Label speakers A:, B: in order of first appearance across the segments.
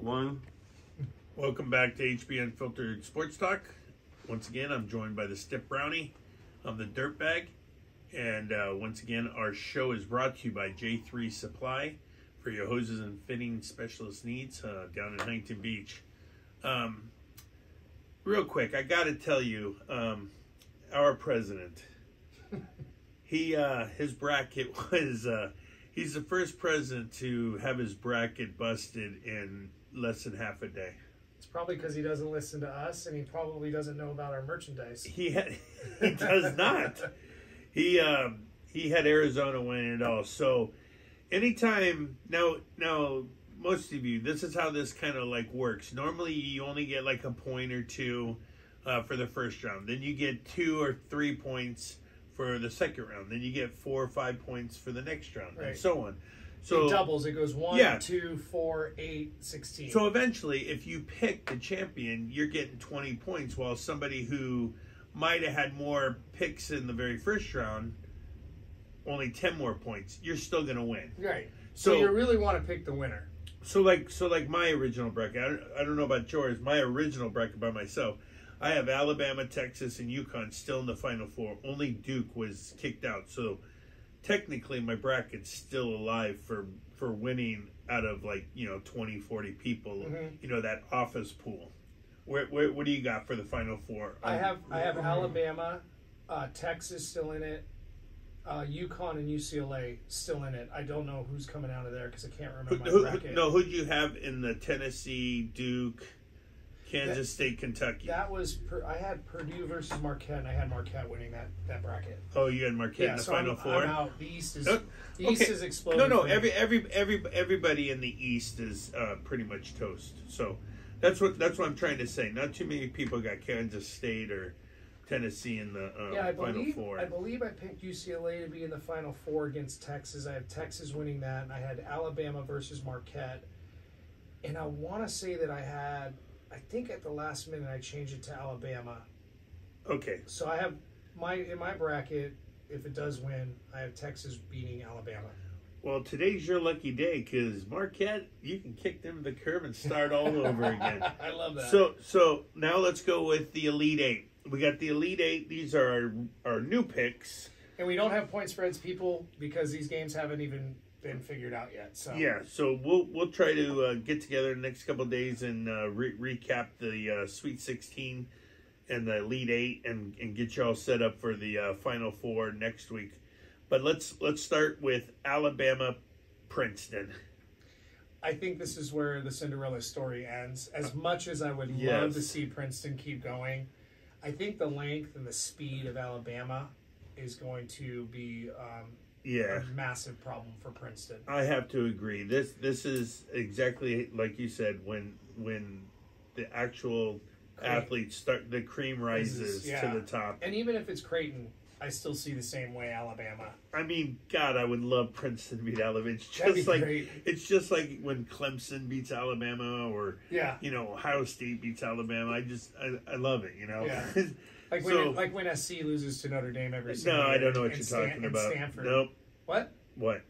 A: One. Welcome back to HB Unfiltered Sports Talk. Once again, I'm joined by the Stiff Brownie of the Dirtbag. And once again, our show is brought to you by J3 Supply for your hoses and fitting specialist needs down in Huntington Beach. Real quick, I got to tell you, our president, his bracket was, he's the first president to have his bracket busted in less than half a day.
B: It's probably because he doesn't listen to us, and he probably doesn't know about our merchandise.
A: He does not. He had Arizona winning it all. So anytime now most of you, this is how this kind of like works. Normally you only get like a point or two for the first round. Then you get 2 or 3 points for the second round. Then you get 4 or 5 points for the next round,
B: right,
A: and so on. So
B: it doubles. It goes 1, 2, 4, 8, 16.
A: So eventually, if you pick the champion, you're getting 20 points, while somebody who might have had more picks in the very first round, only 10 more points, you're still going to win.
B: Right. So you really want to pick the winner.
A: So like my original bracket, I don't know about yours, my original bracket by myself, I have Alabama, Texas, and UConn still in the Final Four. Only Duke was kicked out. So technically my bracket's still alive for winning out of 20, 40 people, that office pool. What do you got for the Final Four?
B: I have Alabama, Texas still in it, UConn and UCLA still in it. I don't know who's coming out of there because I can't remember my bracket.
A: Who'd you have in the Tennessee, Duke, Kansas State, Kentucky?
B: That was I had Purdue versus Marquette, and I had Marquette winning that bracket.
A: Oh, you had Marquette in the Final Four.
B: I'm out. The East is exploding.
A: No. Everybody in the East is pretty much toast. So that's what I'm trying to say. Not too many people got Kansas State or Tennessee in the Final Four.
B: I believe I picked UCLA to be in the Final Four against Texas. I have Texas winning that, and I had Alabama versus Marquette. And I want to say that I think at the last minute I changed it to Alabama.
A: Okay.
B: So I have in my bracket, if it does win, I have Texas beating Alabama.
A: Well, today's your lucky day because Marquette, you can kick them to the curb and start all over again.
B: I love that.
A: So now let's go with the Elite Eight. We got the Elite Eight. These are our new picks.
B: And we don't have point spreads, people, because these games haven't even been figured out yet. So
A: yeah, so we'll try to get together in the next couple of days and recap the Sweet 16 and the Elite Eight and get you all set up for the Final Four next week. But let's start with Alabama, Princeton.
B: I think this is where the Cinderella story ends. As much as I would love to see Princeton keep going, I think the length and the speed of Alabama is going to be a massive problem for Princeton.
A: I have to agree. This is exactly like you said. When the actual athletes start, the cream rises to the top.
B: And even if it's Creighton, I still see the same way Alabama.
A: I mean, God, I would love Princeton to beat Alabama. It's just like when Clemson beats Alabama, or Ohio State beats Alabama. I love it.
B: Yeah. Like when SC loses to Notre Dame every single year.
A: No, I don't know what you're talking about.
B: Stanford.
A: Nope.
B: What?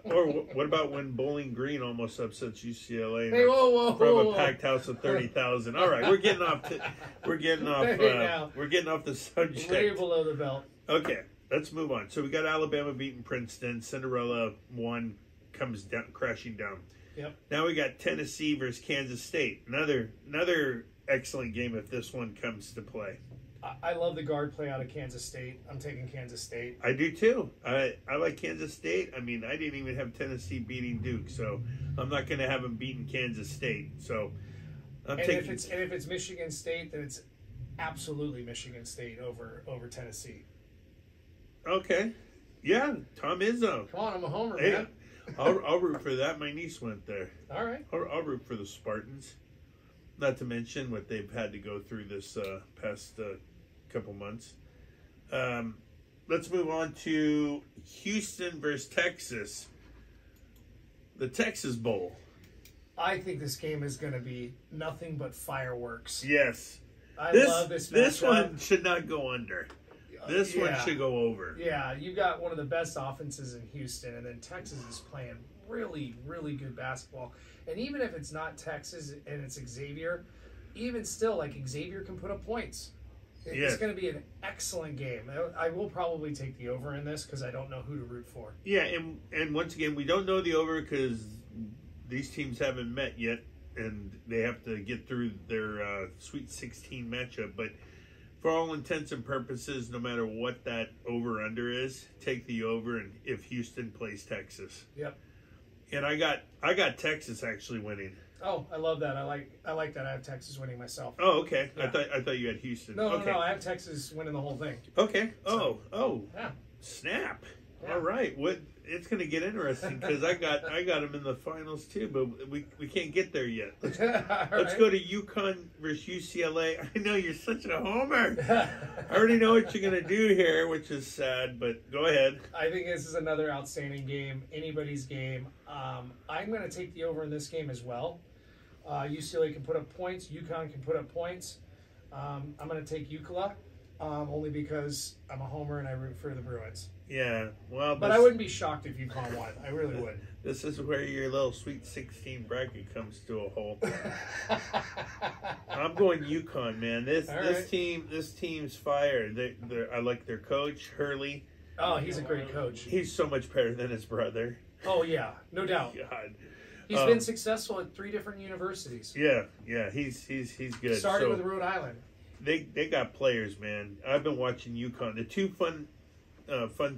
A: Or what about when Bowling Green almost upsets UCLA
B: whoa.
A: a packed house of 30,000? All right, we're getting off the subject.
B: Way below the belt.
A: Okay, let's move on. So we got Alabama beating Princeton. Cinderella one comes down, crashing down.
B: Yep.
A: Now we got Tennessee versus Kansas State. Another excellent game if this one comes to play.
B: I love the guard play out of Kansas State. I'm taking Kansas State.
A: I do too. I like Kansas State. I mean, I didn't even have Tennessee beating Duke, so I'm not going to have them beating Kansas State. So
B: if it's Michigan State, then it's absolutely Michigan State over Tennessee.
A: Okay. Yeah, Tom Izzo.
B: Come on, I'm a homer,
A: hey,
B: man.
A: I'll root for that. My niece went there.
B: All right.
A: I'll root for the Spartans. Not to mention what they've had to go through this past couple months. Let's move on to Houston versus Texas. The Texas Bowl.
B: I think this game is going to be nothing but fireworks.
A: Yes.
B: I love this matchup.
A: This one should not go under. This one should go over.
B: Yeah, you got one of the best offenses in Houston, and then Texas is playing really, really good basketball. And even if it's not Texas and it's Xavier, even still, like, Xavier can put up points. It's going to be an excellent game. I will probably take the over in this because I don't know who to root for.
A: Yeah, and once again, we don't know the over because these teams haven't met yet, and they have to get through their Sweet 16 matchup. But for all intents and purposes, no matter what that over-under is, take the over, and if Houston plays Texas.
B: Yep.
A: And I got Texas actually winning.
B: Oh, I love that. I like that. I have Texas winning myself.
A: Oh, okay.
B: Yeah.
A: I thought you had Houston.
B: No,
A: okay.
B: no, I have Texas winning the whole thing.
A: Okay.
B: So,
A: Yeah. Snap.
B: Yeah.
A: All right. It's going to get interesting because I got them in the finals too, but we can't get there yet. Let's go to UConn versus UCLA. I know you're such a homer. I already know what you're going to do here, which is sad, but go ahead.
B: I think this is another outstanding game, anybody's game. I'm going to take the over in this game as well. UCLA can put up points. UConn can put up points. I'm going to take UCLA only because I'm a homer and I root for the Bruins.
A: Yeah, well,
B: but I wouldn't be shocked if UConn won. I really would.
A: This is where your little Sweet 16 bracket comes to a hole. I'm going UConn, man. This team's fire. I like their coach Hurley.
B: Oh, he's a great coach.
A: He's so much better than his brother.
B: Oh yeah, no doubt.
A: God.
B: He's been successful at 3 different universities.
A: Yeah, he's good.
B: Starting with Rhode Island.
A: They got players, man. I've been watching UConn. The two fun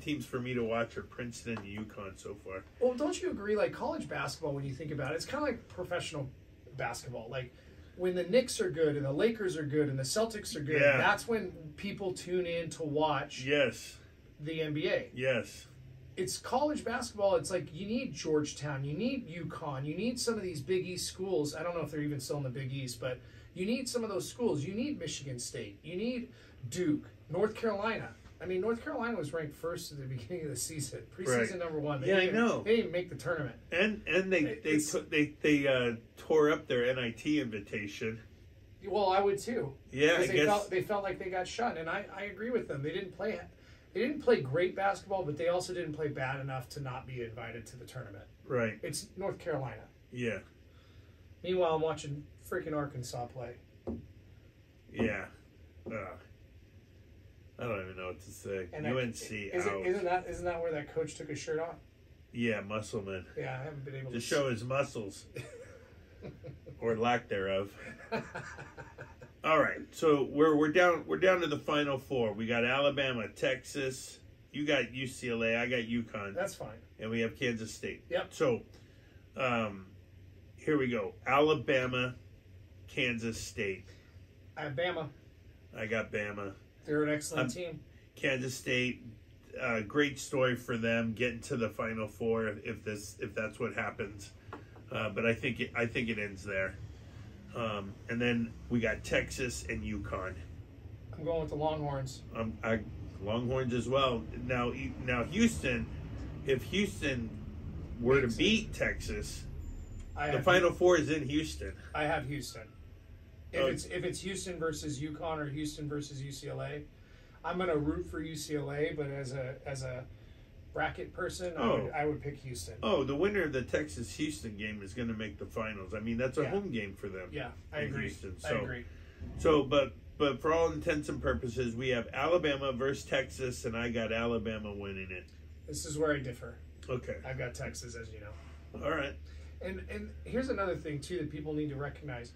A: teams for me to watch are Princeton and UConn so far.
B: Well, don't you agree? Like college basketball, when you think about it, it's kind of like professional basketball. Like when the Knicks are good and the Lakers are good and the Celtics are good, that's when people tune in to watch.
A: Yes.
B: The NBA.
A: Yes.
B: It's college basketball. It's like you need Georgetown, you need UConn, you need some of these Big East schools. I don't know if they're even still in the Big East, but you need some of those schools. You need Michigan State. You need Duke, North Carolina. I mean, North Carolina was ranked first at the beginning of the season, preseason number 1.
A: I know.
B: They didn't make the tournament,
A: and they tore up their NIT invitation.
B: Well, I would too.
A: Yeah, I guess
B: they felt like they got shut, and I agree with them. They didn't play great basketball, but they also didn't play bad enough to not be invited to the tournament.
A: Right.
B: It's North Carolina.
A: Yeah.
B: Meanwhile, I'm watching freaking Arkansas play.
A: Yeah. I don't even know what to say.
B: And
A: UNC out.
B: Isn't that where that coach took his shirt off?
A: Yeah, Musselman.
B: Yeah, I haven't been able
A: to show his muscles. Or lack thereof. All right, so we're down to the Final Four. We got Alabama, Texas. You got UCLA. I got UConn.
B: That's fine.
A: And we have Kansas State.
B: Yep.
A: So, here we go. Alabama, Kansas State.
B: I have Bama.
A: I got Bama.
B: They're an excellent team.
A: Kansas State, great story for them getting to the Final Four if that's what happens. But I think it ends there. And then we got Texas and UConn.
B: I'm going with the Longhorns.
A: Longhorns as well. Now Houston, if Houston were to beat Texas, the Final Four is in Houston.
B: I have Houston. If it's Houston versus UConn or Houston versus UCLA, I'm going to root for UCLA. But as a bracket person, I would pick Houston.
A: Oh, the winner of the Texas-Houston game is going to make the finals. I mean, that's a home game for them.
B: Yeah, I agree.
A: Houston.
B: I agree.
A: So, but for all intents and purposes, we have Alabama versus Texas, and I got Alabama winning it.
B: This is where I differ.
A: Okay.
B: I've got Texas, as you know.
A: All right.
B: And here's another thing, too, that people need to recognize.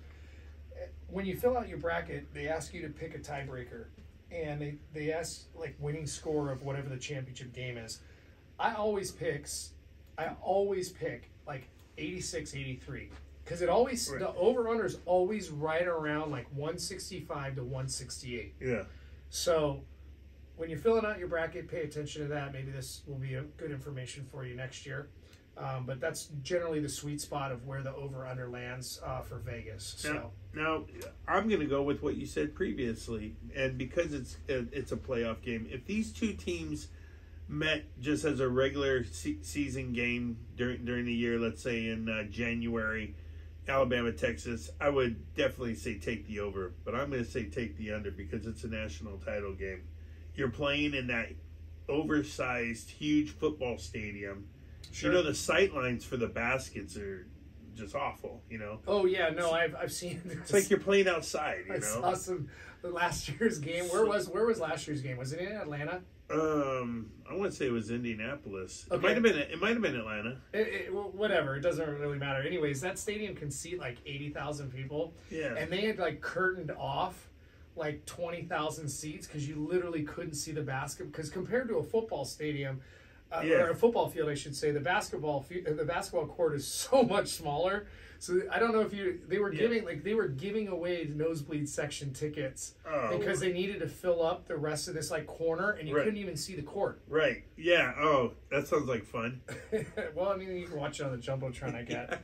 B: When you fill out your bracket, they ask you to pick a tiebreaker. And they ask, like, winning score of whatever the championship game is. I always pick like 86, 83. Because the over-under is always right around like 165 to 168.
A: Yeah.
B: So when you're filling out your bracket, pay attention to that. Maybe this will be a good information for you next year. But that's generally the sweet spot of where the over-under lands for Vegas. So
A: now I'm going to go with what you said previously, and because it's a playoff game, if these two teams met just as a regular season game during the year, let's say in January, Alabama, Texas, I would definitely say take the over, but I'm going to say take the under because it's a national title game. You're playing in that oversized, huge football stadium. Sure. You know, the sight lines for the baskets are just awful, you know?
B: Oh, yeah, no, I've seen this.
A: It's like you're playing outside, you know?
B: I saw last year's game. Where was last year's game? Was it in Atlanta?
A: I want to say it was Indianapolis.
B: Okay.
A: It might have been Atlanta.
B: Whatever, it doesn't really matter. Anyways, that stadium can seat like 80,000 people.
A: Yeah.
B: And they had like curtained off like 20,000 seats because you literally couldn't see the basket. Because compared to a football stadium, or a football field, I should say, the basketball court is so much smaller. So I don't know if they were giving away nosebleed section tickets because they needed to fill up the rest of this like corner, and you couldn't even see the court.
A: Right. Yeah. Oh, that sounds like fun.
B: Well, I mean, you can watch it on the jumbotron, I get.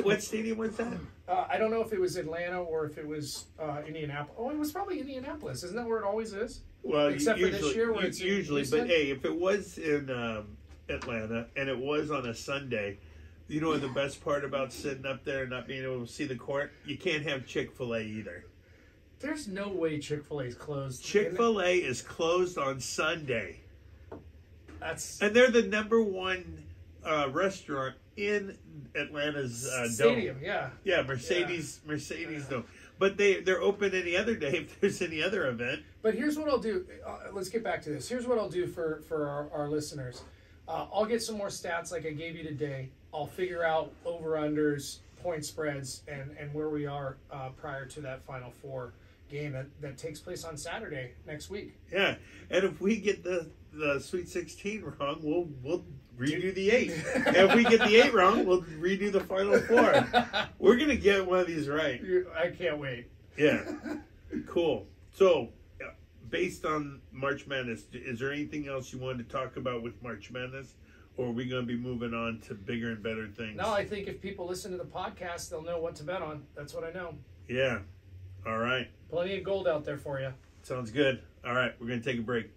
A: What stadium was that?
B: I don't know if it was Atlanta or if it was Indianapolis. Oh, it was probably Indianapolis. Isn't that where it always is?
A: Well,
B: except for this year, where it's
A: usually. But hey, if it was in Atlanta and it was on a Sunday, you know the best part about sitting up there and not being able to see the court? You can't have Chick-fil-A either.
B: There's no way Chick-fil-A is closed.
A: Chick-fil-A is closed on Sunday.
B: And
A: they're the number one restaurant in Atlanta's
B: stadium.
A: Dome. Yeah, Mercedes Dome. But they're open any other day if there's any other event.
B: But here's what I'll do. Let's get back to this. Here's what I'll do for our listeners. I'll get some more stats like I gave you today. I'll figure out over-unders, point spreads, and where we are prior to that Final Four game that takes place on Saturday next week.
A: Yeah, and if we get the Sweet 16 wrong, we'll redo the 8. If we get the 8 wrong, we'll redo the Final Four. We're going to get one of these right.
B: I can't wait.
A: Yeah. Cool. So, based on March Madness, is there anything else you wanted to talk about with March Madness? Or are we going to be moving on to bigger and better things?
B: No, I think if people listen to the podcast, they'll know what to bet on. That's what I know.
A: Yeah. All right.
B: Plenty of gold out there for you.
A: Sounds good. All right. We're going to take a break.